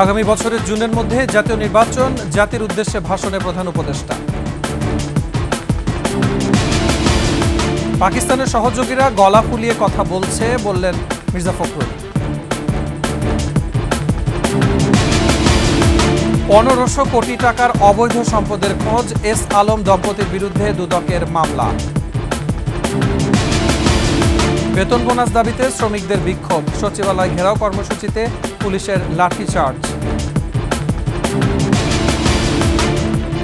আগামী বছরের জুনের মধ্যে জাতীয় নির্বাচন, জাতির উদ্দেশ্যে ভাষণে প্রধান উপদেষ্টা। পাকিস্তানের সহযোগীরা গলা ফুলিয়ে কথা বলছে, বললেন মির্জা ফখরুল। 1500 কোটি টাকার অবৈধ সম্পদের খোঁজ, এস আলম দম্পতির বিরুদ্ধে দুদকের মামলা। বেতন বোনাস দাবিতে শ্রমিকদের বিক্ষোভ, সচিবালয় ঘেরাও কর্মসূচিতে পুলিশের লাঠিচার্জ।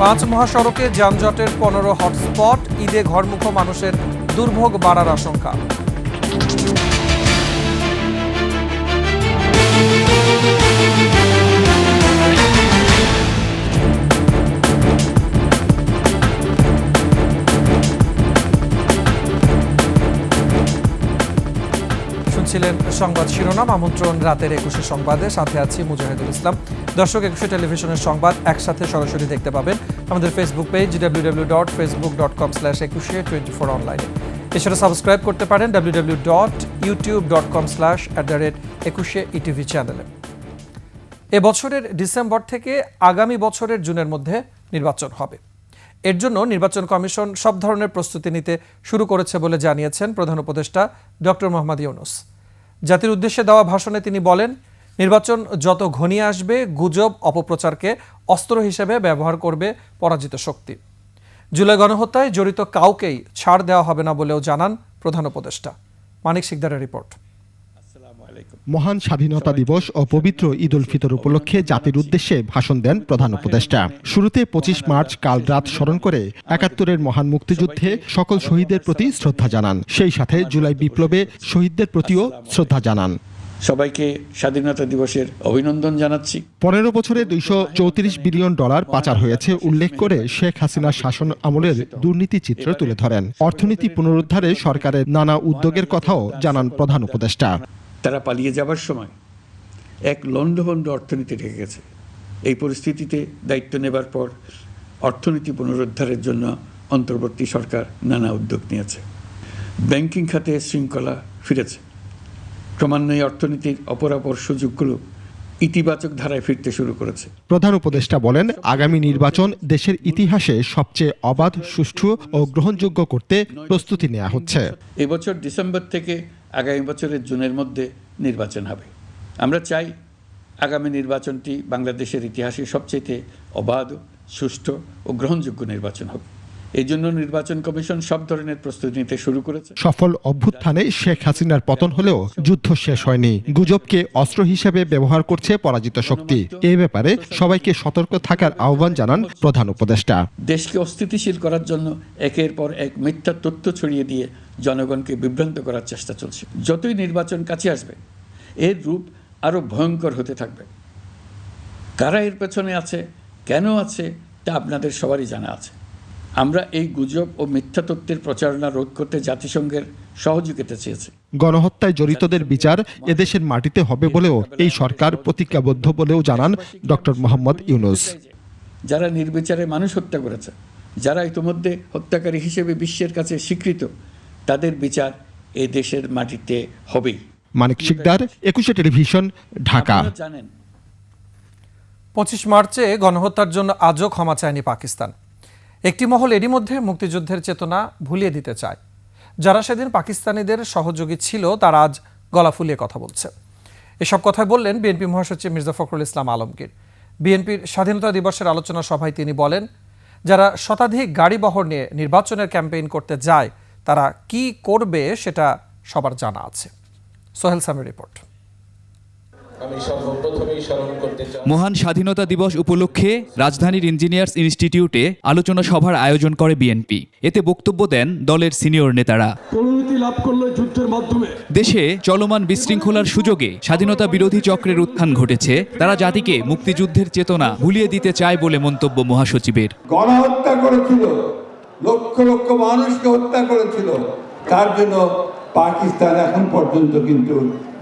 5 মহাসড়কে যানজটের 15 হটস্পট, ঈদে ঘরমুখো মানুষের দুর্ভোগ বাড়ার আশঙ্কা। ছিলেন সংবাদ শিরোনাম। আমন্ত্রণ রাতের 21 সংবাদে, সাথে আছি মুজাহিদুল ইসলাম। দর্শক, 21 টেলিভিশনের সংবাদ একসাথে সরাসরি দেখতে পাবেন আমাদের ফেসবুক পেজ www.facebook.com/2124 অনলাইনে। এছাড়া সাবস্ক্রাইব করতে পারেন www.youtube.com/21etv চ্যানেলে। এবছরের ডিসেম্বর থেকে আগামী বছরের জুনের মধ্যে নির্বাচন হবে। এর জন্য নির্বাচন কমিশন সব ধরনের প্রস্তুতি নিতে শুরু করেছে বলে জানিয়েছেন প্রধান উপদেষ্টা ডক্টর মোহাম্মদ ইউনূস। জাতির উদ্দেশ্যে দেওয়া ভাষণে তিনি বলেন, নির্বাচন যত ঘনিয়ে আসবে, গুজব অপপ্রচারকে অস্ত্র হিসেবে ব্যবহার করবে পরাজিত শক্তি। জুলাই গণহত্যায় জড়িত কাউকেই ছাড় দেওয়া হবে না বলেও জানান প্রধান উপদেষ্টা। মানিক শিকদারের রিপোর্ট। মহান স্বাধীনতা দিবস ও পবিত্র ঈদ উল ফিতর উপলক্ষে জাতির উদ্দেশ্যে ভাষণ দেন প্রধান উপদেষ্টা। শুরুতে 25 মার্চ কাল রাত স্মরণ করে 71-এর মহান মুক্তিযুদ্ধে সকল শহীদদের প্রতি শ্রদ্ধা জানান। সেই সাথে জুলাই বিপ্লবে শহীদদের প্রতিও শ্রদ্ধা জানান। সবাইকে স্বাধীনতা দিবসের অভিনন্দন জানাচ্ছি। 15 বছরে $234 বিলিয়ন পাচার হয়েছে উল্লেখ করে শেখ হাসিনার শাসন আমলের দুর্নীতি চিত্র তুলে ধরেন। অর্থনীতি পুনরুদ্ধারে সরকারের নানা উদ্যোগের কথাও জানান প্রধান উপদেষ্টা। তারা পালিয়ে যাবার সময় এক লণ্ডভণ্ড অর্থনীতি রেখে গেছে। এই পরিস্থিতিতে দায়িত্ব নেবার পর অর্থনীতি পুনরুদ্ধারের জন্য অন্তর্বর্তী সরকার নানা উদ্যোগ নিয়েছে। ব্যাংকিং খাতে শৃঙ্খলা ফিরেছে। ক্রমান্বয়ে অর্থনীতির অপরাপর সুযোগগুলো ইতিবাচক ধারায় ফিরতে শুরু করেছে। প্রধান উপদেষ্টা বলেন, আগামী নির্বাচন দেশের ইতিহাসে সবচেয়ে অবাধ, সুষ্ঠু ও গ্রহণযোগ্য করতে প্রস্তুতি নেওয়া হচ্ছে। এবছর ডিসেম্বর থেকে আগামী বছরের জুনের মধ্যে নির্বাচন হবে। আমরা চাই আগামী নির্বাচনটি বাংলাদেশের ইতিহাসে সবচেয়ে অবাধ, সুষ্ঠু ও গ্রহণযোগ্য নির্বাচন হবে। এই জন্য নির্বাচন কমিশন সব ধরনের প্রস্তুতি নিতে শুরু করেছে। সফল অভ্যুত্থানে শেখ হাসিনার পতন হলেও যুদ্ধ শেষ হয়নি। গুজবকে অস্ত্র হিসেবে ব্যবহার করছে পরাজিত শক্তি। এই ব্যাপারে সবাইকে সতর্ক থাকার আহ্বান জানান প্রধান উপদেষ্টা। দেশকে অস্থিতিশীল করার জন্য একের পর এক মিথ্যা তথ্য ছড়িয়ে দিয়ে জনগণকে বিভ্রান্ত করার চেষ্টা চলছে। যতই নির্বাচন কাছে আসবে, এর রূপ আরো ভয়ঙ্কর হতে থাকবে। কারা এর পেছনে আছে, কেন আছে, তা আপনাদের সবারই জানা আছে। আমরা এই গুজব ও মিথ্যা তথ্যের প্রচারণা রোধ করতে জাতিসংঘের সহযোগিতা চেয়েছি। গণহত্যায় জড়িতদের বিচার এদেশের মাটিতে হবে বলেও এই সরকার প্রতিজ্ঞাবদ্ধ বলেও জানান ডক্টর মোহাম্মদ ইউনূস। যারা নির্বিচারে মানুষ হত্যা করেছে, যারা ইতিমধ্যে হত্যাকারী হিসেবে বিশ্বের কাছে স্বীকৃত, তাদের বিচার এ দেশের মাটিতে হবেই। মানিক শিকদার, 21 টেলিভিশন, ঢাকা। 25 মার্চে গণহত্যার জন্য আজও ক্ষমা চায়নি পাকিস্তান। একটি মহল এরই মধ্যে মুক্তিযুদ্ধের চেতনা ভুলিয়ে দিতে চায়। যারা সেদিন পাকিস্তানিদের সহযোগী ছিল, তারা আজ গলা ফুলিয়ে কথা বলছে। এসব কথাই বললেন বিএনপি মহাসচিব মির্জা ফখরুল ইসলাম আলমগীর। বিএনপির স্বাধীনতা দিবসের আলোচনা সভায় তিনি বলেন, যারা শতাধিক গাড়িবহর নিয়ে নির্বাচনের ক্যাম্পেইন করতে যায়, তারা কি করবে সেটা সবার জানা আছে। সোহেল সামির রিপোর্ট। মহান স্বাধীনতা দিবস উপলক্ষে রাজধানীর ইঞ্জিনিয়ার্স ইনস্টিটিউটে আলোচনা সভার আয়োজন করে বিএনপি। এতে বক্তব্য দেন দলের সিনিয়র নেতারা। দেশে চলমান বিশৃঙ্খলার সুযোগে স্বাধীনতা বিরোধী চক্রের উত্থান ঘটেছে। তারা জাতিকে মুক্তিযুদ্ধের চেতনা ভুলিয়ে দিতে চায় বলে মন্তব্য মহাসচিবের। গণহত্যা করেছিল, লক্ষ লক্ষ মানুষকে হত্যা করেছিল, তার জন্য পাকিস্তান এখন পর্যন্ত কিন্তু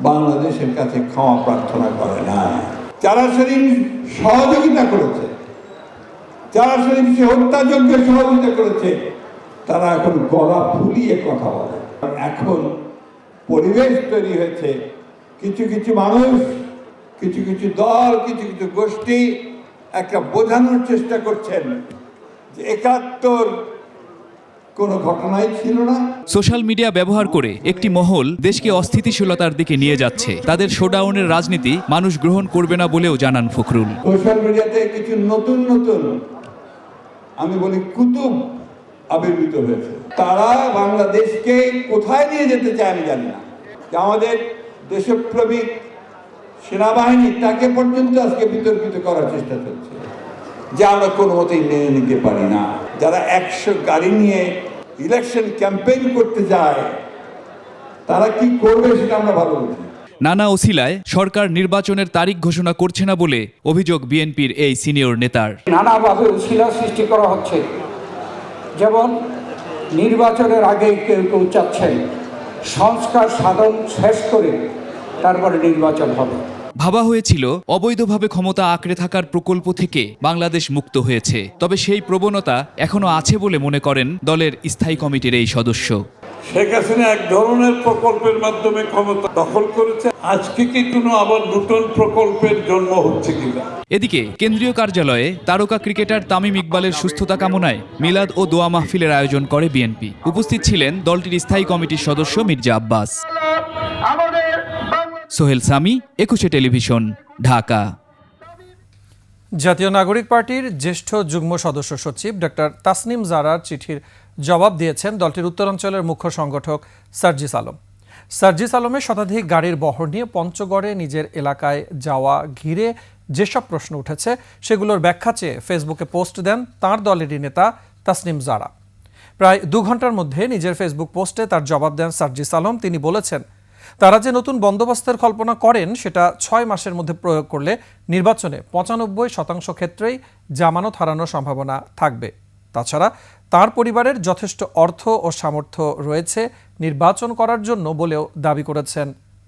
বাংলাদেশের কাছে ক্ষমা প্রার্থনা করে না। যারা সেদিন সহযোগিতা করেছে, যারা সেদিন সে হত্যাযজ্ঞে সহযোগিতা করেছে, তারা এখন গলা ফুলিয়ে কথা বলে। এখন পরিবেশ তৈরি হয়েছে, কিছু কিছু মানুষ কিছু কিছু দল, কিছু কিছু গোষ্ঠী একটা বোঝানোর চেষ্টা করছেন যে ৭১ কোনো ঘটনাই ছিল না। সোশ্যাল মিডিয়া ব্যবহার করে একটি মহল দেশকে অস্থিতিশীলতার দিকে নিয়ে যাচ্ছে। তাদের শোডাউনের রাজনীতি মানুষ গ্রহণ করবে না বলেও জানান ফখরুল। সোশ্যাল মিডিয়াতে কিছু নতুন নতুন আমি বলি কুতুব আবির্ভূত হয়েছে। তারা বাংলাদেশকে কোথায় নিয়ে যেতে চায় আমি জানি না। যে আমাদের দেশপ্রেমিক সেনাবাহিনী তাকে পর্যন্ত আজকে বিতর্কিত করার চেষ্টা চলছে, যে আমরা কোনো মতেই মেনে নিতে পারি না। যারা ১০০ গাড়ি নিয়ে ইলেকশন ক্যাম্পেইন করতে যায় তারা কি করবে সেটা আমরা ভালো বুঝি। নানা ওসিলায় সরকার নির্বাচনের তারিখ ঘোষণা করছে না বলে অভিযোগ বিএনপির এই সিনিয়র নেতার। নানাভাবে উছিলা সৃষ্টি করা হচ্ছে, যেমন নির্বাচনের আগেই কেউ কেউ চাচ্ছেন সংস্কার সাধন শেষ করে তারপরে নির্বাচন হবে। ভাবা হয়েছিল অবৈধভাবে ক্ষমতা আঁকড়ে থাকার প্রকল্প থেকে বাংলাদেশ মুক্ত হয়েছে, তবে সেই প্রবণতা এখনো আছে বলে মনে করেন দলের স্থায়ী কমিটির এই সদস্য। শেখ হাসিনা এক ধরনের প্রকল্পের মাধ্যমে ক্ষমতা দখল করেছে, আজকে কি কোনো আবার নতুন প্রকল্পের জন্ম হচ্ছে কিনা। এদিকে কেন্দ্রীয় কার্যালয়ে তারকা ক্রিকেটার তামিম ইকবালের সুস্থতা কামনায় মিলাদ ও দোয়া মাহফিলের আয়োজন করে বিএনপি। উপস্থিত ছিলেন দলটির স্থায়ী কমিটির সদস্য মির্জা আব্বাস। সোহেল সামি, একুশে টেলিভিশন, ঢাকা। জাতীয় নাগরিক পার্টির জ্যেষ্ঠ যুগ্ম সদস্য সচিব ডক্টর তাসনিম জারার চিঠির জবাব দিয়েছেন দলটির উত্তরাঞ্চলের মুখ্য সংগঠক সার্জিস আলম। সার্জিস আলমের শতাধিক গাড়ির বহর নিয়ে পঞ্চগড়ে নিজের এলাকায় যাওয়া ঘিরে যেসব প্রশ্ন উঠেছে সেগুলোর ব্যাখ্যা চেয়ে ফেসবুকে পোস্ট দেন তাঁর দলেরই নেতা তাসনিম জারা। প্রায় ২ ঘন্টার মধ্যে নিজের ফেসবুক পোস্টে তার জবাব দেন সার্জিস আলম। তিনি বলেছেন, তারা যে নতুন বন্দোবস্তের কল্পনা করেন সেটা ৬ মাসের মধ্যে প্রয়োগ করলে নির্বাচনে ৯৫% ক্ষেত্রেই জামানত হারানোর সম্ভাবনা থাকবে। তাছাড়া তার পরিবারের যথেষ্ট অর্থ ও সামর্থ্য রয়েছে নির্বাচন করার জন্য বলেও দাবি করেছেন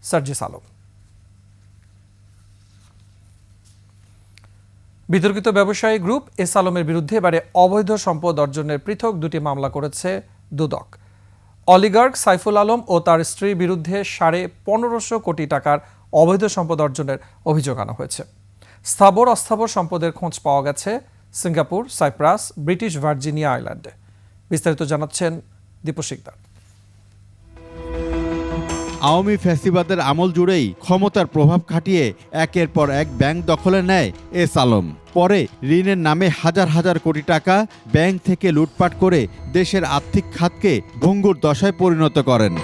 সার্জিস আলম। বিতর্কিত ব্যবসায়ী গ্রুপ এস আলমের বিরুদ্ধে এবারে অবৈধ সম্পদ অর্জনের পৃথক ২টি মামলা করেছে দুদক। অলিগার্ক সাইফুল আলম ও তার স্ত্রীর বিরুদ্ধে ১৫০০ কোটি টাকার অবৈধ সম্পদ অর্জনের অভিযোগ আনা হয়েছে। স্থাবর অস্থাবর সম্পদের খোঁজ পাওয়া গেছে সিঙ্গাপুর, সাইপ্রাস, ব্রিটিশ ভার্জিনিয়া আইল্যান্ডে। বিস্তারিত জানাচ্ছেন দীপু শিকদার। আওয়ামী ফ্যাসিবাদের আমল জুড়েই ক্ষমতার প্রভাব খাটিয়ে একের পর এক ব্যাংক দখলে নেয় এস আলম। পরে ঋণের নামে হাজার হাজার কোটি টাকা ব্যাংক থেকে লুটপাট করে দেশের আর্থিক খাতকে ভঙ্গুর দশায় পরিণত করেন।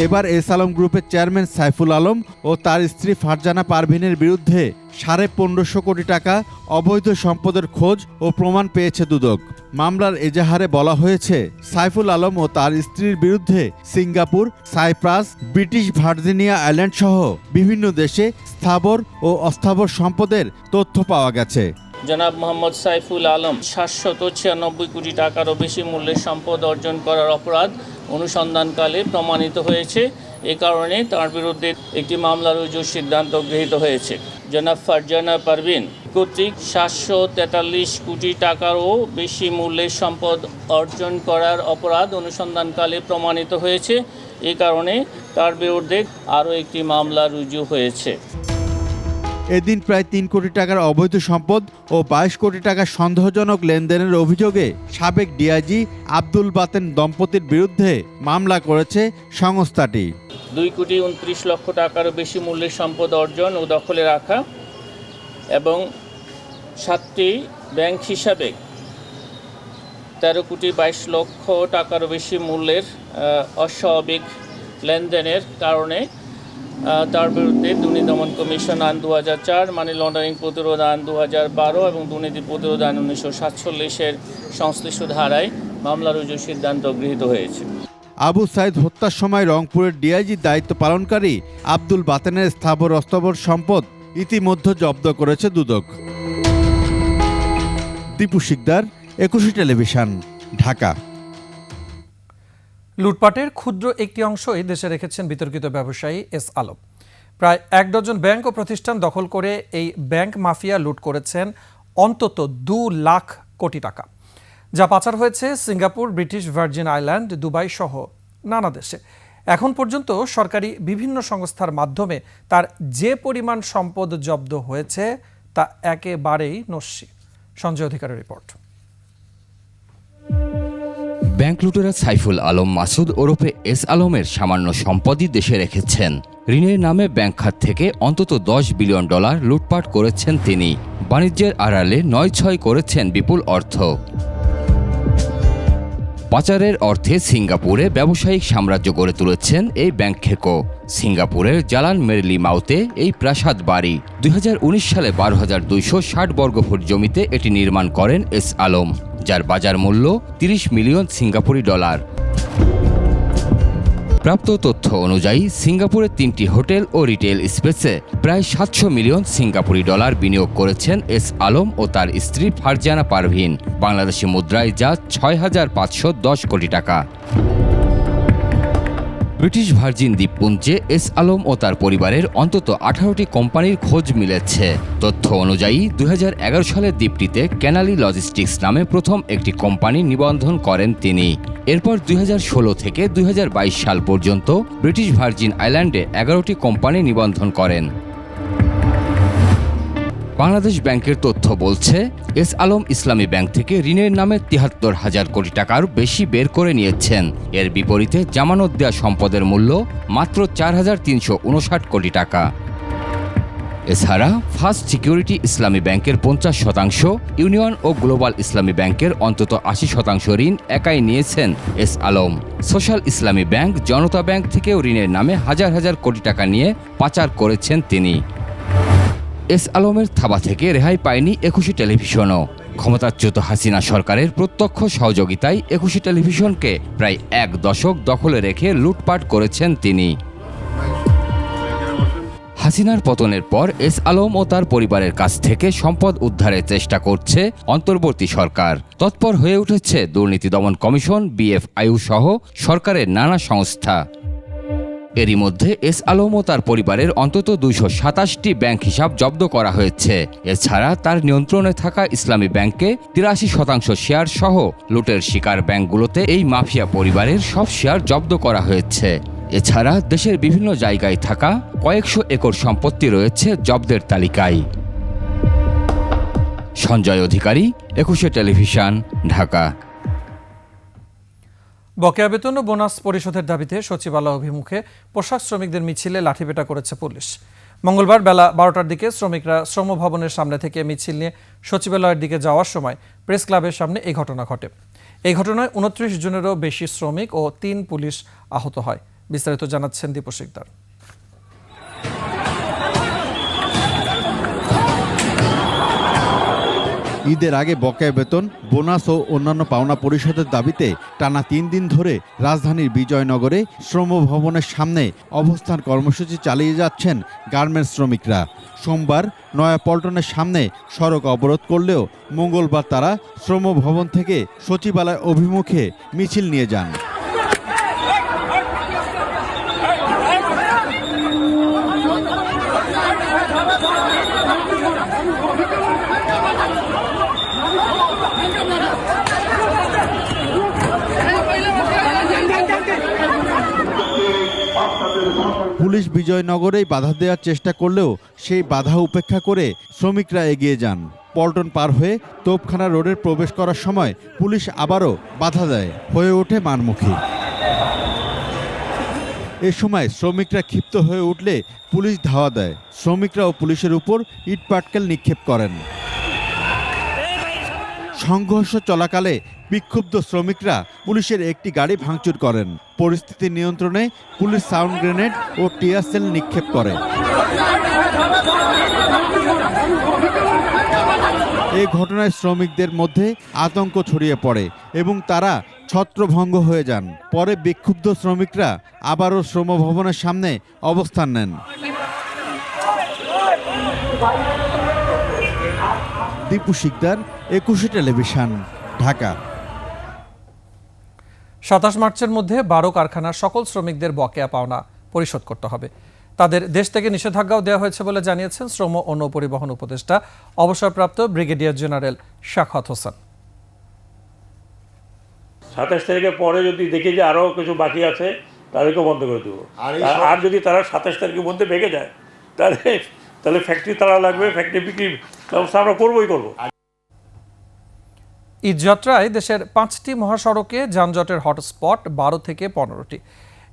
এবার এস আলম গ্রুপের চেয়ারম্যান সাইফুল আলম ও তার স্ত্রী ফারজানা পারভিনের বিরুদ্ধে ১৫৫০ কোটি টাকা অবৈধ সম্পদের খোঁজ ও প্রমাণ পেয়েছে দুদক। মামলার এজাহারে বলা হয়েছে, সাইফুল আলম ও তার স্ত্রীর বিরুদ্ধে Singapore, Cyprus, British Virginia island সহ বিভিন্ন দেশে স্থাবর ও অস্থাবর সম্পদের তথ্য পাওয়া গেছে। জনাব মোহাম্মদ সাইফুল আলম ৭৯৬ কোটি টাকারও বেশি মূল্যের সম্পদ অর্জন করার অপরাধ অনুসন্ধানকালে প্রমাণিত হয়েছে। এ কারণে তার বিরুদ্ধে একটি মামলা রুজুর সিদ্ধান্ত গৃহীত হয়েছে। জনাব ফারজানা পারভিন কর্তৃক ৭৪৩ কোটি টাকারও বেশি মূল্যের সম্পদ অর্জন করার অপরাধ অনুসন্ধানকালে প্রমাণিত হয়েছে। এ কারণে তার বিরুদ্ধে আরও একটি মামলা রুজু হয়েছে। এদিন প্রায় ৩ কোটি টাকার অবৈধ সম্পদ ও ২২ কোটি টাকার সন্দেহজনক লেনদেনের অভিযোগে সাবেক ডিআইজি আব্দুল বাতেন দম্পতির বিরুদ্ধে মামলা করেছে সংস্থাটি। ২,২৯,০০,০০০ টাকারও বেশি মূল্যের সম্পদ অর্জন ও দখলে রাখা এবং 7টি ব্যাংক হিসাবে ১৩,২২,০০,০০০ টাকারও বেশি মূল্যের অস্বাভাবিক লেনদেনের কারণে তার বিরুদ্ধে দুর্নীতি দমন কমিশন আইন ২০০৪, মানি লন্ডারিং প্রতিরোধ আইন ২০১২ এবং দুর্নীতি প্রতিরোধ আইন ১৯৪৭-এর সংশ্লিষ্ট ধারায় মামলা রুজুর সিদ্ধান্ত গৃহীত হয়েছে। আবু সাইদ হত্যার সময় রংপুরের ডিআইজির দায়িত্ব পালনকারী আব্দুল বাতেনের স্থাবর অস্থাবর সম্পদ ইতিমধ্যে জব্দ করেছে দুদক। দীপু শিকদার, একুশে টেলিভিশন, ঢাকা। লুটপাটের ক্ষুদ্র একটি অংশই দেশে রেখেছেন বিতর্কিত ব্যবসায়ী এস আলম। প্রায় ১ ডজন ব্যাংক ও প্রতিষ্ঠান দখল করে এই ব্যাংক মাফিয়া লুট করেছেন অন্তত ২ লাখ কোটি টাকা, যা পাচার হয়েছে Singapore, British virgin island, Dubai সহ নানা দেশে। এখন পর্যন্ত সরকারি বিভিন্ন সংস্থার মাধ্যমে তার যে পরিমাণ সম্পদ জব্দ হয়েছে তা একেবারেই নস্যি। সঞ্জয় অধিকারের রিপোর্ট। ব্যাংক লুটেরা সাইফুল আলম মাসুদ ওরফে এস আলমের সামান্য সম্পদই দেশে রেখেছেন। ঋণের নামে ব্যাংক খাত থেকে অন্তত $10 বিলিয়ন লুটপাট করেছেন তিনি। বাণিজ্যের আড়ালে 9-6 করেছেন বিপুল অর্থ। পাচারের অর্থে সিঙ্গাপুরে ব্যবসায়িক সাম্রাজ্য গড়ে তুলেছেন এই ব্যাংক খেকো। সিঙ্গাপুরের জালান মেরলি মাউতে এই প্রাসাদ বাড়ি। 2019 সালে 12,260 বর্গফুট জমিতে এটি নির্মাণ করেন এস আলম, যার বাজার মূল্য $30 মিলিয়ন সিঙ্গাপুরি ডলার। প্রাপ্ত তথ্য অনুযায়ী সিঙ্গাপুরে 3টি হোটেল ও রিটেল স্পেসে প্রায় $700 মিলিয়ন সিঙ্গাপুরি ডলার বিনিয়োগ করেছেন এস আলম ও তার স্ত্রী ফারজানা পারভিন, বাংলাদেশি মুদ্রায় যা 6,510 কোটি টাকা। ব্রিটিশ ভার্জিন দ্বীপপুঞ্জে এস আলম ও তার পরিবারের অন্তত 18টি কোম্পানির খোঁজ মিলেছে। তথ্য অনুযায়ী 2011 সালে দ্বীপটিতে ক্যানালি লজিস্টিক্স নামে প্রথম একটি কোম্পানি নিবন্ধন করেন তিনি। এরপর 2016 থেকে 2022 সাল পর্যন্ত ব্রিটিশ ভার্জিন আইল্যান্ডে 11টি কোম্পানি নিবন্ধন করেন। বাংলাদেশ ব্যাংকের তথ্য বলছে, এস আলম ইসলামী ব্যাংক থেকে ঋণের নামে 73,000 কোটি টাকার বেশি বের করে নিয়েছেন। এর বিপরীতে জামানত দেয়া সম্পদের মূল্য মাত্র 4,359 কোটি টাকা। এছাড়া ফার্স্ট সিকিউরিটি ইসলামী ব্যাংকের 50%, ইউনিয়ন ও গ্লোবাল ইসলামী ব্যাংকের অন্তত 80% ঋণ একাই নিয়েছেন এস আলম। সোশ্যাল ইসলামী ব্যাংক, জনতা ব্যাংক থেকেও ঋণের নামে হাজার হাজার কোটি টাকা নিয়ে পাচার করেছেন তিনি। এস আলমের থাবা থেকে রেহাই পায়নি 21 টেলিভিশনও। ক্ষমতাচ্যুত হাসিনা সরকারের প্রত্যক্ষ সহযোগিতায় 21 টেলিভিশনকে প্রায় 1 দশক দখলে রেখে লুটপাট করেছেন তিনি। হাসিনার পতনের পর এস আলম ও তার পরিবারের কাছ থেকে সম্পদ উদ্ধারের চেষ্টা করছে অন্তর্বর্তী সরকার। তৎপর হয়ে উঠেছে দুর্নীতি দমন কমিশন, BFIU সহ সরকারের নানা সংস্থা। এরই মধ্যে এস আলম ও তার পরিবারের অন্তত 227টি ব্যাংক হিসাব জব্দ করা হয়েছে। এছাড়া তার নিয়ন্ত্রণে থাকা ইসলামী ব্যাংকে 83% শেয়ার সহ লুটের শিকার ব্যাংকগুলোতে এই মাফিয়া পরিবারের সব শেয়ার জব্দ করা হয়েছে। এছাড়া দেশের বিভিন্ন জায়গায় থাকা কয়েকশো একর সম্পত্তি রয়েছে জব্দের তালিকায়। সঞ্জয় অধিকারী, 21 টেলিভিশন, ঢাকা। বকেয়া বেতন ও বোনাস পরিশোধের দাবিতে সচিবালয় অভিমুখে পোশাক শ্রমিকদের মিছিলে লাঠিপেটা করেছে পুলিশ। মঙ্গলবার বেলা 12টার দিকে শ্রমিকরা শ্রম ভবনের সামনে থেকে মিছিল নিয়ে সচিবালয়ের দিকে যাওয়ার সময় প্রেস ক্লাবের সামনে এই ঘটনা ঘটে। এই ঘটনায় 29 জনেরও বেশি শ্রমিক ও 3 পুলিশ আহত হয়। বিস্তারিত জানাচ্ছেন দীপু শিকদার। ঈদের আগে বকেয়া বেতন, বোনাস ও অন্যান্য পাওনা পরিশোধের দাবিতে টানা 3 দিন ধরে রাজধানীর বিজয়নগরে শ্রম ভবনের সামনে অবস্থান কর্মসূচি চালিয়ে যাচ্ছেন গার্মেন্টস শ্রমিকরা। সোমবার নয়াপল্টনের সামনে সড়ক অবরোধ করলেও মঙ্গলবার তারা শ্রম ভবন থেকে সচিবালয় অভিমুখে মিছিল নিয়ে যান। পুলিশ বিজয়নগরেই বাধা দেওয়ার চেষ্টা করলেও সেই বাধা উপেক্ষা করে শ্রমিকরা এগিয়ে যান। পল্টন পার হয়ে তোপখানা রোডের প্রবেশ করার সময় পুলিশ আবারও বাধা দেয়, হয়ে ওঠে মারমুখী। এ সময় শ্রমিকরা ক্ষিপ্ত হয়ে উঠলে পুলিশ ধাওয়া দেয়। শ্রমিকরা ও পুলিশের উপর ইট পাটকেল নিক্ষেপ করেন। সংঘর্ষ চলাকালে বিক্ষুব্ধ শ্রমিকরা পুলিশের একটি গাড়ি ভাঙচুর করেন। পরিস্থিতি নিয়ন্ত্রণে পুলিশ সাউন্ড গ্রেনেড ও টিয়ার সেল নিক্ষেপ করে। এই ঘটনায় শ্রমিকদের মধ্যে আতঙ্ক ছড়িয়ে পড়ে এবং তারা ছত্রভঙ্গ হয়ে যান। পরে বিক্ষুব্ধ শ্রমিকরা আবারও শ্রম ভবনের সামনে অবস্থান নেন। দীপু শিকদার, 21 টেলিভিশন, ঢাকা। 27 মার্চের মধ্যে 12 কারখানার সকল শ্রমিকদের বকেয়া পাওনা পরিশোধ করতে হবে। তাদের দেশ থেকে নিষেধাজ্ঞাও দেওয়া হয়েছে বলে জানিয়েছেন শ্রম ও নৌপরিবহন উপদেষ্টা অবসরপ্রাপ্ত ব্রিগেডিয়ার জেনারেল শাখাওয়াত হোসেন। 27 তারিখের পরে যদি দেখি যে আরও কিছু বাকি আছে, তাদেরকেও বন্ধ করে দেবো। আর যদি তারা 27 তারিখের মধ্যে ভেঙে যায় তাহলে ফ্যাক্টরি তারা লাগবে, ফ্যাক্টরি বিক্রির ব্যবস্থা আমরা করবোই করবো। ঈদযাত্রায় দেশের 5টি মহাসড়কে যানজটের হটস্পট 12 থেকে 15টি।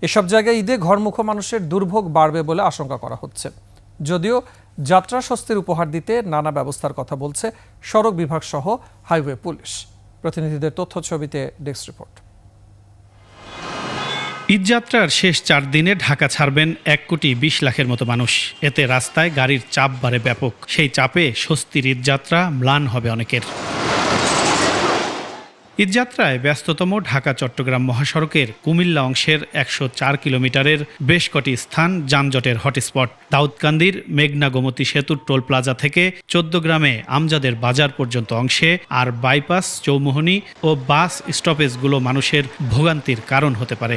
এসব জায়গায় ঈদে ঘরমুখো মানুষের দুর্ভোগ বাড়বে বলে আশঙ্কা করা হচ্ছে। যদিও যাত্রা স্বস্তির উপহার দিতে নানা ব্যবস্থার কথা বলছে সড়ক বিভাগ সহ হাইওয়ে পুলিশ। প্রতিনিধিদের তথ্য ছবিতে ডেস্ক রিপোর্ট। ঈদযাত্রার শেষ 4 দিনে ঢাকা ছাড়বেন 1,20,00,000 মতো মানুষ। এতে রাস্তায় গাড়ির চাপ বাড়ে ব্যাপক। সেই চাপে স্বস্তির ঈদযাত্রা ম্লান হবে অনেকের। ঈদযাত্রায় ব্যস্ততম ঢাকা চট্টগ্রাম মহাসড়কের কুমিল্লা অংশের 104 কিলোমিটারের বেশ কটি স্থান যানজটের হটস্পট। দাউদকান্দির মেঘনা গোমতী সেতুর টোল প্লাজা থেকে 14 গ্রামে আমজাদের বাজার পর্যন্ত অংশে আর বাইপাস, চৌমুহনী ও বাস স্টপেজগুলো মানুষের ভোগান্তির কারণ হতে পারে।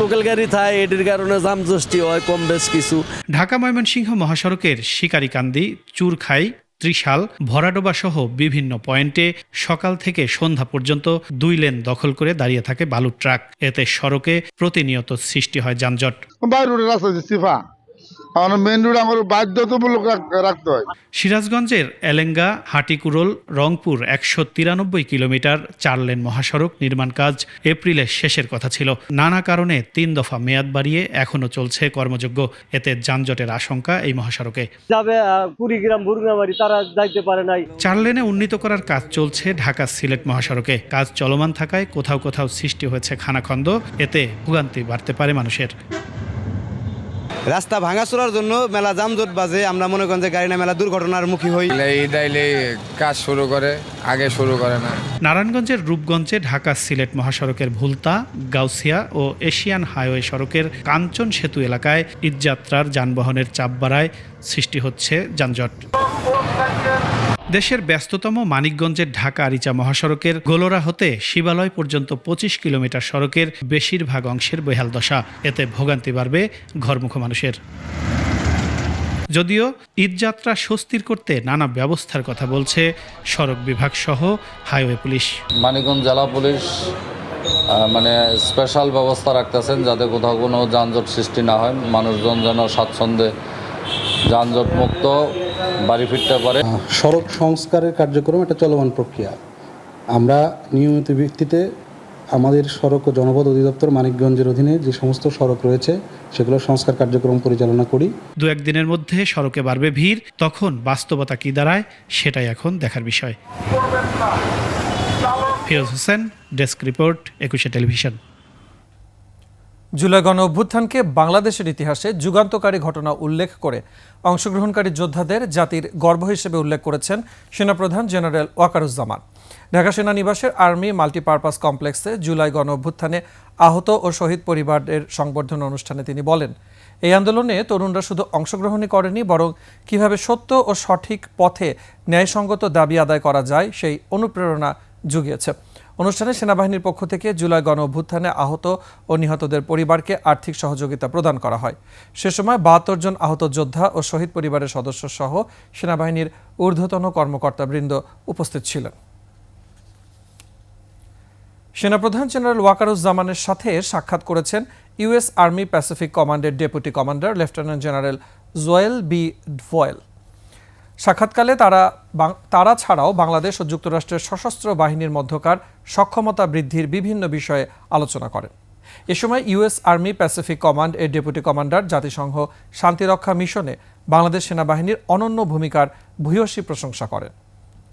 লোকাল গাড়ি থাকে, এটির কারণে জামজস্তি হয় কম বেশ কিছু। ঢাকা ময়মনসিংহ মহাসড়কের শিকারীকান্দি, চুরখাই, ত্রিশাল, ভরাডোবা সহ বিভিন্ন পয়েন্টে সকাল থেকে সন্ধ্যা পর্যন্ত 2 লেন দখল করে দাঁড়িয়ে থাকে বালুর ট্রাক। এতে সড়কে প্রতিনিয়ত সৃষ্টি হয় যানজট। সিরাজগঞ্জের এলেঙ্গা, হাটিকুরল, রংপুর 193 কিলোমিটার 4 লেন মহাসড়ক নির্মাণ কাজ এপ্রিলের শেষের কথা ছিল। নানা কারণে 3 দফা মেয়াদ বাড়িয়ে এখনো চলছে কর্মযোগ্য। এতে যানজটের আশঙ্কা এই মহাসড়কে। যাবে কুড়িগ্রাম, বুরগামারি, তারা যাইতে পারে নাই। 4 লেনে উন্নীত করার কাজ চলছে ঢাকা সিলেট মহাসড়কে। কাজ চলমান থাকায় কোথাও কোথাও সৃষ্টি হয়েছে খানাখন্দ। এতে ভোগান্তি বাড়তে পারে মানুষের। রাস্তা ভাঙাচোরার জন্য মেলা যানজট বাজে। আমরা মনে করেন যে গাড়ি না মেলা দুর্ঘটনার মুখী হই। কাজ শুরু করে, আগে শুরু করে না। নারায়ণগঞ্জের রূপগঞ্জে ঢাকা সিলেট মহাসড়কের ভুলতা, গাউসিয়া ও এশিয়ান হাইওয়ে সড়কের কাঞ্চন সেতু এলাকায় ঈদযাত্রার যানবাহনের চাপ বাড়ায় সৃষ্টি হচ্ছে যানজট। দেশের ব্যস্ততম মানিকগঞ্জের ঢাকা আরিচা মহাসড়কের গোলরা হতে শিবালয় পর্যন্ত 25 কিলোমিটার সড়কের বেশিরভাগ অংশের বেহাল দশা। এতে ভোগান্তি বাড়বে ঘরমুখো মানুষের। যদিও ঈদযাত্রা স্বস্তির করতে নানা ব্যবস্থার কথা বলছে সড়ক বিভাগ সহ হাইওয়ে পুলিশ। মানিকগঞ্জ জেলা পুলিশ স্পেশাল ব্যবস্থা রাখতেছেন যাতে কোথাও কোনো যানজট সৃষ্টি না হয়, মানুষজন যেন স্বাচ্ছন্দ্যে যানজট মুক্ত বাড়ি ফিরতে পারে। সড়ক সংস্কারের কার্যক্রম একটা চলমান প্রক্রিয়া। আমরা নিয়মিত ভিত্তিতে আমাদের সড়ক ও জনপথ অধিদপ্তর মানিকগঞ্জের অধীনে যে সমস্ত সড়ক রয়েছে সেগুলো সংস্কার কার্যক্রম পরিচালনা করি। 2-1 দিনের মধ্যে সড়কে বাড়বে ভিড়। তখন বাস্তবতা কি দাঁড়ায় সেটাই এখন দেখার বিষয়। Firoz Hossain, desk report, 21 television. July গণ অভ্যুত্থানকে বাংলাদেশের ইতিহাসে যুগান্তকারী ঘটনা উল্লেখ করে অংশগ্রহণকারী যোদ্ধাদের জাতির গর্ব হিসেবে উল্লেখ করেছেন সেনাপ্রধান জেনারেল ওয়াকারুজ্জামান। ঢাকা সেনানিবাসের আর্মি মাল্টিপারপাস কমপ্লেক্সে জুলাই গণ অভ্যুত্থানে আহত ও শহীদ পরিবারের সংবর্ধনা অনুষ্ঠানে তিনি বলেন, এই আন্দোলনে তরুণরা শুধু অংশগ্রহণই করেনি, বরং কিভাবে সত্য ও সঠিক পথে ন্যায়সঙ্গত দাবি আদায় করা যায় সেই অনুপ্রেরণা জুগিয়েছে। অনুষ্ঠানে সেনাবাহিনীর পক্ষ থেকে জুলাই গণ অভ্যুত্থানে আহত ও নিহতদের পরিবারকে আর্থিক সহযোগিতা প্রদান করা হয়। সে সময় 72 জন আহত যোদ্ধা ও শহীদ পরিবারের সদস্য সহ সেনাবাহিনীর ঊর্ধ্বতন কর্মকর্তাবৃন্দ উপস্থিত ছিলেন। সেনাপ্রধান জেনারেল ওয়াকারুজ্জামানের সাথে সাক্ষাৎ করেছেন ইউএস আর্মি প্যাসিফিক কমান্ডের deputy commander lieutenant general Joel B Vowell. সাক্ষাৎকালে তারা ছাড়াও বাংলাদেশ ও যুক্তরাষ্ট্রের সশস্ত্র বাহিনীর মধ্যকার সক্ষমতা বৃদ্ধির বিভিন্ন বিষয়ে আলোচনা করেন। এ সময় ইউএস আর্মি প্যাসিফিক কমান্ড এর ডেপুটি কমান্ডার জাতিসংঘ শান্তিরক্ষা মিশনে বাংলাদেশ সেনাবাহিনীর অনন্য ভূমিকার ভূয়সী প্রশংসা করেন।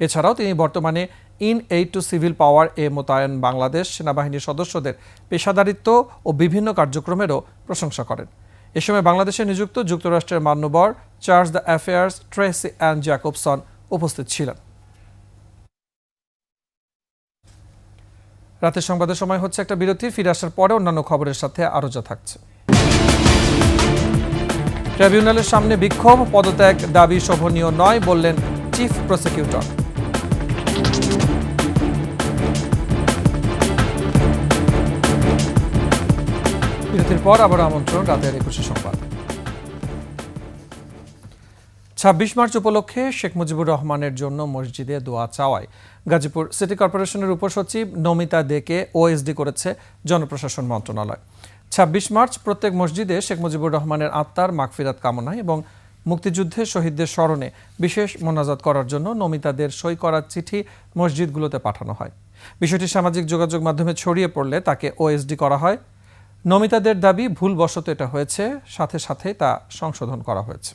এছাড়াও তিনি বর্তমানে in aid to civil power এ মোতায়েন বাংলাদেশ সেনাবাহিনীর সদস্যদের পেশাদারিত্ব ও বিভিন্ন কার্যক্রমেরও প্রশংসা করেন। এ সময় বাংলাদেশে নিযুক্ত যুক্তরাষ্ট্রের মান্যবর charge d' affaires Tracey Ann Jacobson উপস্থিত ছিলেন। রাতের সংবাদের সময় হচ্ছে একটা বিরতি। ফিরে আসার পরে অন্যান্য খবরের সাথে আরও যা থাকছে। ট্রাইব্যুনালের সামনে বিক্ষোভ, পদত্যাগ দাবি শোভনীয় নয় বললেন চিফ প্রসিকিউটর। বিরতির পর আবার আমন্ত্রণ রাতের 21 সংবাদ। 26 মার্চ উপলক্ষে শেখ মুজিবুর রহমানের জন্য মসজিদে দোয়া চাওয়ায় গাজীপুর সিটি কর্পোরেশনের উপসচিব নমিতা দেকে ওএসডি করেছে জনপ্রশাসন মন্ত্রণালয়। ২৬ মার্চ প্রত্যেক মসজিদে শেখ মুজিবুর রহমানের আত্মার মাগফিরাত কামনায় এবং মুক্তিযুদ্ধে শহীদদের স্মরণে বিশেষ মোনাজাত করার জন্য নমিতাদের সই করা চিঠি মসজিদগুলোতে পাঠানো হয়। বিষয়টি সামাজিক যোগাযোগ মাধ্যমে ছড়িয়ে পড়লে তাকে ওএসডি করা হয়। নমিতাদের দাবি ভুলবশত এটা হয়েছে, সাথে সাথে তা সংশোধন করা হয়েছে।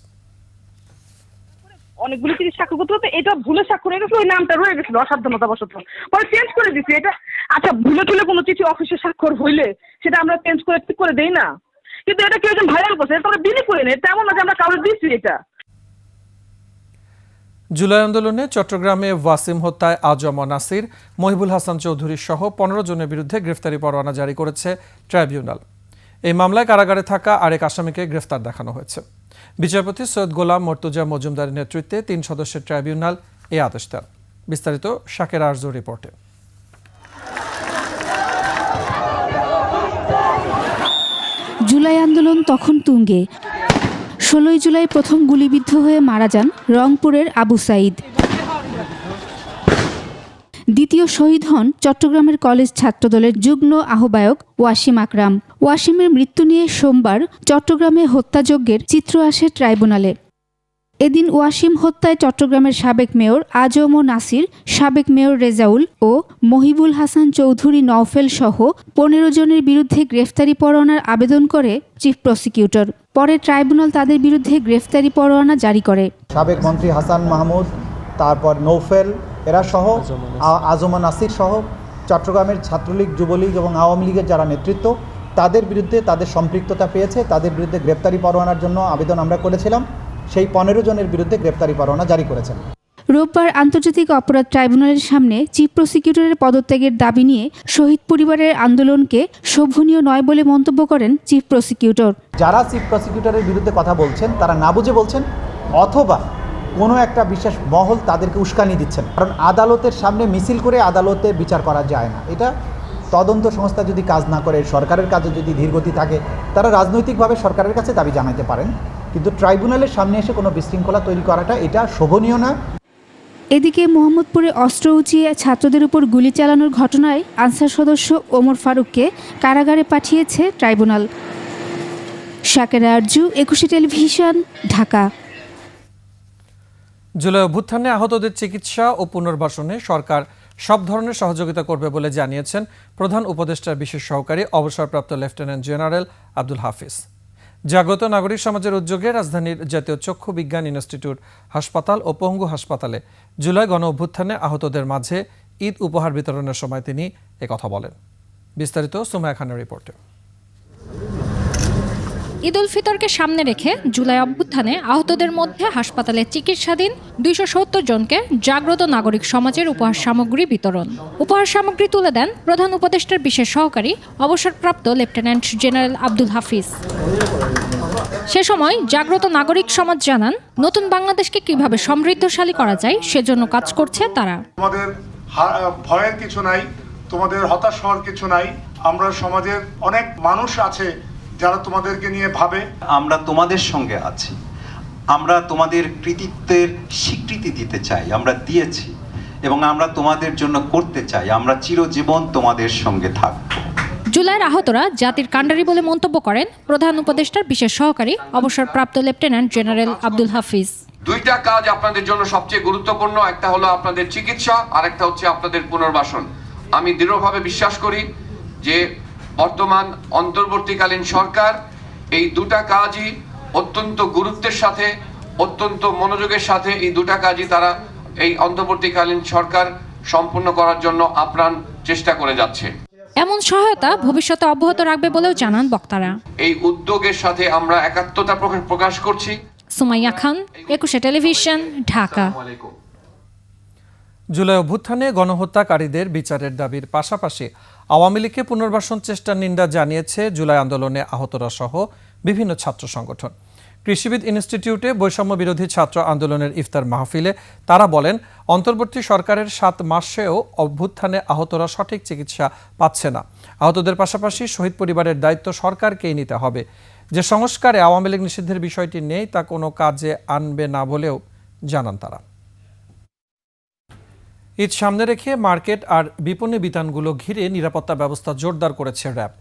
অনেকগুলো চিঠি স্বাক্ষর করতে হতো, এটা ভুলে স্বাক্ষর হয়ে গেছে, ওই নামটা রয়ে গেছিল অসাবধানতাবশত, পরে চেঞ্জ করে দিচ্ছি। এটা আচ্ছা, ভুলে টুলে কোনো চিঠি অফিসে স্বাক্ষর হইলে সেটা আমরা চেঞ্জ করে ঠিক করে দেই না, কিন্তু এটা কেউ একজন ভাইরাল করছে, এটা আমরা বিলি করে নেই, এটা এমন না যে আমরা কাউকে দিচ্ছি। এটা জুলাই আন্দোলনে চট্টগ্রামে ওয়াসিম হত্যায় আজম নাসির, মহিবুল হাসান চৌধুরী সহ 15 জনের বিরুদ্ধে গ্রেফতারি পরোয়ানা জারি করেছে ট্রাইব্যুনাল। এই মামলায় কারাগারে থাকা আরেক আসামিকে গ্রেফতার দেখানো হয়েছে। বিচারপতি সৈয়দ গোলাম মর্তুজা মজুমদারের নেতৃত্বে 3 সদস্যের ট্রাইব্যুনাল এই আদেশ দেন। বিস্তারিত শাকের আরজু রিপোর্টে। জুলাই আন্দোলন তখন তুঙ্গে। 16 জুলাই প্রথম গুলিবিদ্ধ হয়ে মারা যান রংপুরের আবু সাইদ। দ্বিতীয় শহীদ হন চট্টগ্রামের কলেজ ছাত্রদলের যুগ্ম আহ্বায়ক ওয়াসিম আকরাম। ওয়াসিমের মৃত্যু নিয়ে সোমবার চট্টগ্রামে হত্যাযজ্ঞের চিত্র আসে ট্রাইব্যুনালে। এদিন ওয়াসিম হত্যায় চট্টগ্রামের সাবেক মেয়র আজম নাসির, সাবেক মেয়র রেজাউল ও মহিবুল হাসান চৌধুরী নওফেল সহ 15 জনের বিরুদ্ধে গ্রেফতারি পরোয়ানার আবেদন করে চিফ প্রসিকিউটর। পরে ট্রাইব্যুনাল তাদের বিরুদ্ধে গ্রেফতারি পরোয়ানা জারি করে। সাবেক মন্ত্রী হাসান মাহমুদ, তারপর নৌফেল এরা সহ আজম নাসির সহ চট্টগ্রামের ছাত্রলীগ, যুবলীগ এবং আওয়ামী লীগের যারা নেতৃত্ব, তাদের বিরুদ্ধে তাদের সম্পৃক্ততা পেয়েছে, তাদের বিরুদ্ধে গ্রেপ্তারি পরোয়ানার জন্য আবেদন আমরা করেছিলাম। সেই 15 জনের বিরুদ্ধে গ্রেপ্তারি পরোয়ানা জারি করেছেন। রোববার আন্তর্জাতিক অপরাধ ট্রাইব্যুনালের সামনে চিফ প্রসিকিউটরের পদত্যাগের দাবি নিয়ে শহীদ পরিবারের আন্দোলনকে শোভনীয় নয় বলে মন্তব্য করেন চিফ প্রসিকিউটর। যারা চিফ প্রসিকিউটরের বিরুদ্ধে কথা বলছেন তারা না বুঝে বলছেন, অথবা কোনো একটা বিশেষ মহল তাদেরকে উস্কানি দিচ্ছেন। কারণ আদালতের সামনে মিছিল করে আদালতে বিচার করা যায় না। এটা তদন্ত সংস্থা যদি কাজ না করে, সরকারের কাজে যদি ধীরগতি থাকে, তারা রাজনৈতিকভাবে সরকারের কাছে দাবি জানাতে পারেন, কিন্তু ট্রাইব্যুনালের সামনে এসে কোনো বিশৃঙ্খলা তৈরি করাটা এটা শোভনীয় না। এদিকে মোহাম্মদপুরে অস্ত্র উঁচিয়ে ছাত্রদের উপর গুলি চালানোর ঘটনায় আনসার সদস্য ওমর ফারুককে কারাগারে পাঠিয়েছে ট্রাইব্যুনাল। শাকের আরজু, 21 টেলিভিশন, ঢাকা। জুলাই অভ্যুত্থানে আহতদের চিকিৎসা ও পুনর্বাসনে সরকার সব ধরনের সহযোগিতা করবে বলে জানিয়েছেন প্রধান উপদেষ্টার বিশেষ সহকারী অবসরপ্রাপ্ত লেফটেন্যান্ট জেনারেল আব্দুল হাফিজ। জাগ্রত নাগরিক সমাজের উদ্যোগে রাজধানীর জাতীয় চক্ষু বিজ্ঞান ইনস্টিটিউট হাসপাতাল ও পঙ্গু হাসপাতালে জুলাই গণ অভ্যুত্থানে আহতদের মাঝে ঈদ উপহার বিতরণের সময় তিনি একথা বলেন। বিস্তারিত সুমায়া খানের রিপোর্টে। ঈদ উল ফিতরকে সামনে রেখে জুলাই অভ্যুত্থানে আহতদের মধ্যে হাসপাতালে চিকিৎসাধীন 270 জনকে জাগ্রত নাগরিক সমাজের উপহার সামগ্রী বিতরণ। উপহার সামগ্রী তুলে দেন প্রধান উপদেষ্টার বিশেষ সহকারী অবসরপ্রাপ্ত লেফটেন্যান্ট জেনারেল আব্দুল হাফিজ। সে সময় জাগ্রত নাগরিক সমাজ জানান, নতুন বাংলাদেশকে কিভাবে সমৃদ্ধশালী করা যায় সেজন্য কাজ করছে তারা। তোমাদের ভয়ের কিছু নাই, তোমাদের হতাশ হওয়ার কিছু নাই। আমরা সমাজের অনেক মানুষ আছে যারা তোমাদেরকে নিয়ে ভাবে। আমরা তোমাদের সঙ্গে আছি, আমরা তোমাদের কৃতিত্বের স্বীকৃতি দিতে চাই, আমরা দিয়েছি এবং আমরা তোমাদের জন্য করতে চাই। আমরা চিরজীবন তোমাদের সঙ্গে থাকব। জুলাইয়ের আহতরা জাতির কাণ্ডারি বলে মন্তব্য করেন প্রধান উপদেষ্টার বিশেষ সহকারী অবসরপ্রাপ্ত লেফটেন্যান্ট জেনারেল আব্দুল হাফিজ। দুইটা কাজ আপনাদের জন্য সবচেয়ে গুরুত্বপূর্ণ, একটা হলো আপনাদের চিকিৎসা আর একটা হচ্ছে আপনাদের পুনর্বাসন। আমি দৃঢ়ভাবে বিশ্বাস করি যে বর্তমান অন্তর্বর্তীকালীন সরকার এই দুটা কাজই অত্যন্ত গুরুত্বের সাথে, অত্যন্ত মনোযোগের সাথে এই দুটা কাজই তারা এই অন্তর্বর্তীকালীন সরকার সম্পূর্ণ করার জন্য আপ্রাণ চেষ্টা করে যাচ্ছে। এমন সহায়তা ভবিষ্যতে অব্যাহত রাখবে বলেও জানান বক্তারা। এই উদ্যোগের সাথে আমরা একাত্মতা প্রকাশ করছি। সুমাইয়া খান, 21 টেলিভিশন, ঢাকা। জুলাই অভ্যুত্থানে গণহত্যাকারীদের বিচারের দাবির পাশাপাশি আওয়ামী লীগকে পুনর্বাসন চেষ্টার নিন্দা জানিয়েছে জুলাই আন্দোলনে আহতরা সহ বিভিন্ন ছাত্র সংগঠন। কৃষিবিদ ইনস্টিটিউটে বৈষম্য বিরোধী ছাত্র আন্দোলনের ইফতার মাহফিলে তারা বলেন, অন্তর্বর্তী সরকারের 7 মাসেও অভ্যুত্থানে আহতরা সঠিক চিকিৎসা পাচ্ছে না। আহতদের পাশাপাশি শহীদ পরিবারের দায়িত্ব সরকারকেই নিতে হবে। যে সংস্কারে আওয়ামী লীগ নিষিদ্ধের বিষয়টি নেই তা কোনো কাজে আনবে না বলেও জানান তারা। ঈদ সামনে রেখে মার্কেট আর বিপণী বিতানগুলো ঘিরে নিরাপত্তা ব্যবস্থা জোরদার করেছে র্যাব।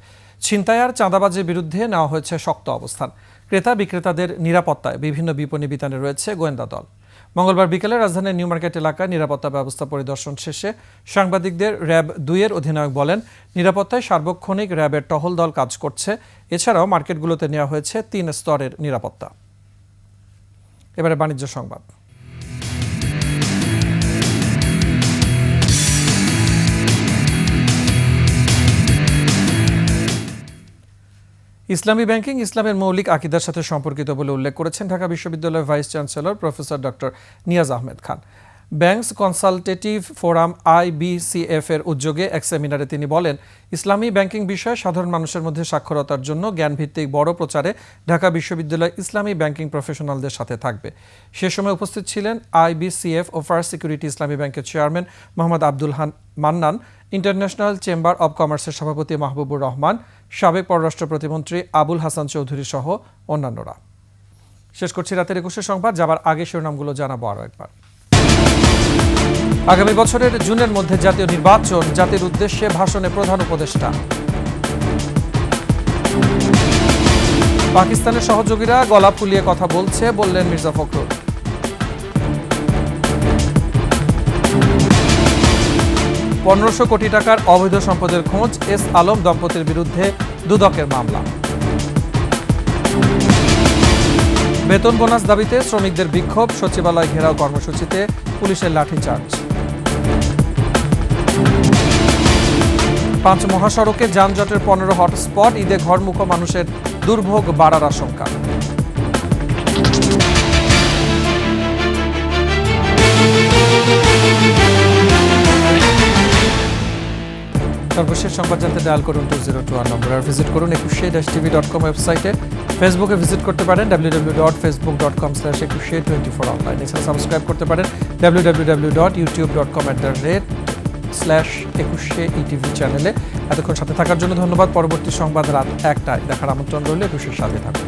ছিনতাই আর চাঁদাবাজির বিরুদ্ধে নেওয়া হয়েছে শক্ত অবস্থান। ক্রেতা বিক্রেতাদের নিরাপত্তায় বিভিন্ন বিপণী বিতানে রয়েছে গোয়েন্দা দল। মঙ্গলবার বিকেলে রাজধানীর নিউ মার্কেট এলাকায় নিরাপত্তা ব্যবস্থা পরিদর্শন শেষে সাংবাদিকদের র্যাব 2 এর অধিনায়ক বলেন, নিরাপত্তায় সার্বক্ষণিক র্যাবের টহল দল কাজ করছে। এছাড়াও মার্কেটগুলোতে নেওয়া হয়েছে 3 স্তরের নিরাপত্তা। এবারে বাণিজ্য সংবাদ। ইসলামী ব্যাংকিং ইসলামের মৌলিক আকীদার সাথে সম্পর্কিত বলে উল্লেখ করেছেন ঢাকা বিশ্ববিদ্যালয়ের vice chancellor professor doctor Niaz Ahmed Khan. Banks consultative forum IBCF এর উদ্যোগে এক সেমিনারে তিনি বলেন, ইসলামী ব্যাংকিং বিষয়ে সাধারণ মানুষের মধ্যে সাক্ষরতার জন্য জ্ঞানভিত্তিক বড় প্রচারে ঢাকা বিশ্ববিদ্যালয় ইসলামী ব্যাংকিং প্রফেশনালদের সাথে থাকবে। সে সময় উপস্থিত ছিলেন IBCF ও ফার্স্ট সিকিউরিটি ইসলামী ব্যাংকের chairman Mohammad Abdul Mannan, international chamber of কমার্সের সভাপতি মাহবুবুর রহমান, সাবেক পররাষ্ট্র প্রতিমন্ত্রী আবুল হাসান চৌধুরী সহ অন্যান্যরা। শেষ করছি রাতের 21 সংবাদ। যাবার আগে শিরোনামগুলো জানাবো আরও একবার। আগামী বছরের জুনের মধ্যে জাতীয় নির্বাচন, জাতির উদ্দেশ্যে ভাষণে প্রধান উপদেষ্টা। পাকিস্তানের সহযোগীরা গলা ফুলিয়ে কথা বলছে, বললেন মির্জা ফখরুল। $1500 কোটি টাকার অবৈধ সম্পদের খোঁজ, এস আলম দম্পতির বিরুদ্ধে দুদকের মামলা। বেতন বোনাস দাবিতে শ্রমিকদের বিক্ষোভ, সচিবালয় ঘেরাও কর্মসূচিতে পুলিশের লাঠিচার্জ। 5 মহাসড়কে যানজটের 15 হটস্পট, ঈদে ঘরমুখো মানুষের দুর্ভোগ বাড়ার আশঙ্কা। সর্বশেষ সংবাদ জানতে ডায়াল করুন 2021 নম্বর আর ভিজিট করুন 21-tv.com ওয়েবসাইটে। ফেসবুকে ভিজিট করতে পারেন www.facebook.com/2124 অনলাইন। এছাড়া সাবস্ক্রাইব করতে পারেন www.youtube.com/21etv চ্যানেলে। এতক্ষণ সাথে থাকার জন্য ধন্যবাদ। পরবর্তী সংবাদ রাত 1টায় দেখার আমন্ত্রণ রইল। 21-এর সাথে থাকুন।